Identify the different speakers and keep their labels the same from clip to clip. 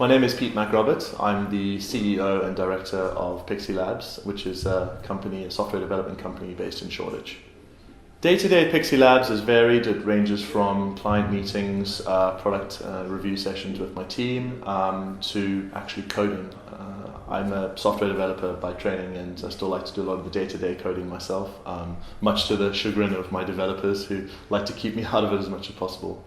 Speaker 1: My name is Pete McRobert. I'm the CEO and director of Pixie Labs, which is a software development company based in Shoreditch. Day-to-day at Pixie Labs is varied. It ranges from client meetings, product review sessions with my team, to actually coding. I'm a software developer by training, and I still like to do a lot of the day-to-day coding myself, much to the chagrin of my developers who like to keep me out of it as much as possible.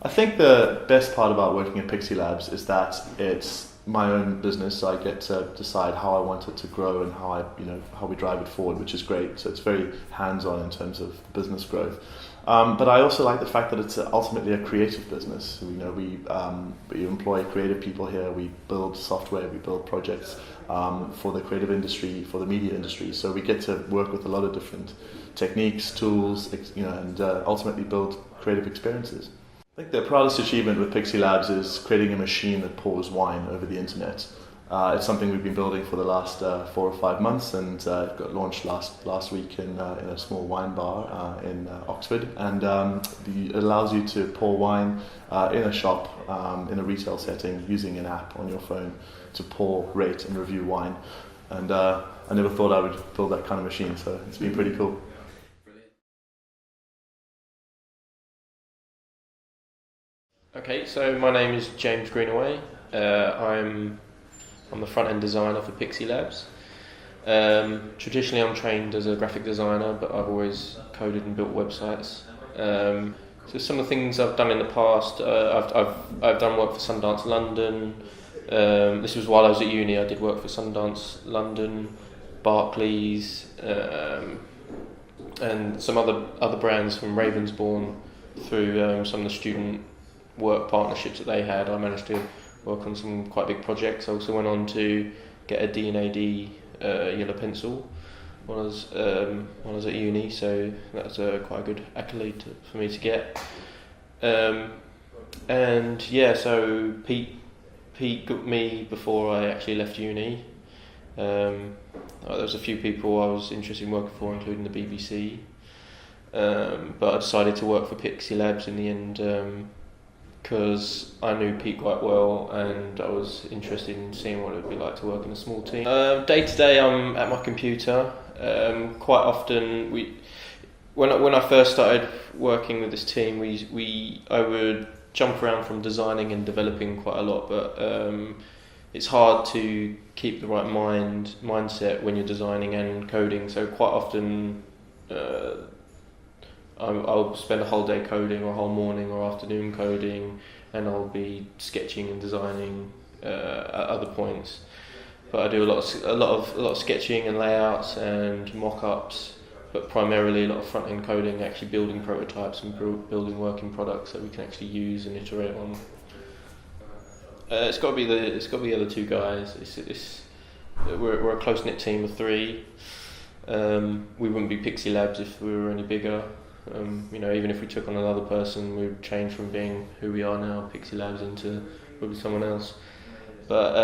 Speaker 1: I think the best part about working at Pixie Labs is that it's my own business, so I get to decide how I want it to grow and how we drive it forward, which is great. So it's very hands-on in terms of business growth. But I also like the fact that it's ultimately a creative business. We employ creative people here. We build software, we build projects for the creative industry, for the media industry. So we get to work with a lot of different techniques, tools, and ultimately build creative experiences. I think the proudest achievement with Pixie Labs is creating a machine that pours wine over the internet. It's something we've been building for the last 4 or 5 months, and it got launched last week in a small wine bar in Oxford. And it allows you to pour wine in a shop, in a retail setting, using an app on your phone to pour, rate and review wine. And I never thought I would build that kind of machine, so it's been pretty cool.
Speaker 2: Okay, so my name is James Greenaway. I'm the front-end designer for Pixie Labs. Traditionally I'm trained as a graphic designer, but I've always coded and built websites. So some of the things I've done in the past, I've done work for Sundance London. This was while I was at uni. I did work for Sundance London, Barclays, and some other brands from Ravensbourne through some of the student work partnerships that they had. I managed to work on some quite big projects. I also went on to get a D&AD yellow pencil when I was at uni, so that's quite a good accolade for me to get. And yeah, so Pete got me before I actually left uni. There was a few people I was interested in working for, including the BBC, but I decided to work for Pixie Labs in the end, because I knew Pete quite well and I was interested in seeing what it would be like to work in a small team. Day to day I'm at my computer. Quite often when I first started working with this team, I would jump around from designing and developing quite a lot, but it's hard to keep the right mindset when you're designing and coding, so quite often I'll spend a whole day coding, or a whole morning or afternoon coding, and I'll be sketching and designing at other points. But I do a lot of sketching and layouts and mock-ups, but primarily a lot of front-end coding, actually building prototypes and building working products that we can actually use and iterate on. It's got to be the other two guys. We're a close-knit team of 3. We wouldn't be Pixie Labs if we were any bigger. Even if we took on another person, we'd change from being who we are now, Pixie Labs, into probably someone else. But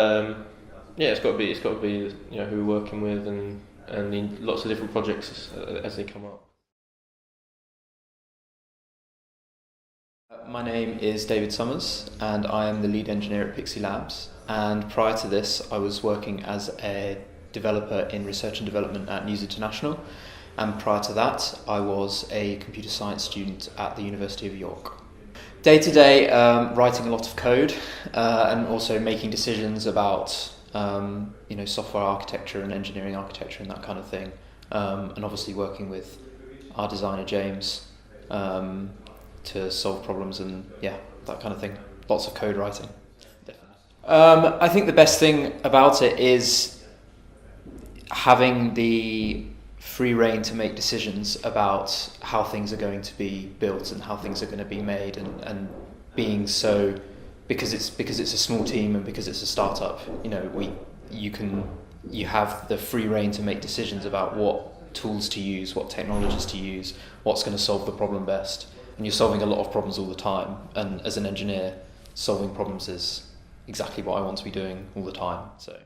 Speaker 2: it's got to be who we're working with, and in lots of different projects as they come up.
Speaker 3: My name is David Summers, and I am the lead engineer at Pixie Labs. And prior to this, I was working as a developer in research and development at News International. And prior to that, I was a computer science student at the University of York. Day to day, writing a lot of code, and also making decisions about software architecture and engineering architecture and that kind of thing. And obviously working with our designer James to solve problems and that kind of thing. Lots of code writing. Definitely. I think the best thing about it is having the free rein to make decisions about how things are going to be built and how things are going to be made, and being so, because it's a small team and because it's a startup, you have the free rein to make decisions about what tools to use, what technologies to use, what's going to solve the problem best. And you're solving a lot of problems all the time, and as an engineer, solving problems is exactly what I want to be doing all the time. So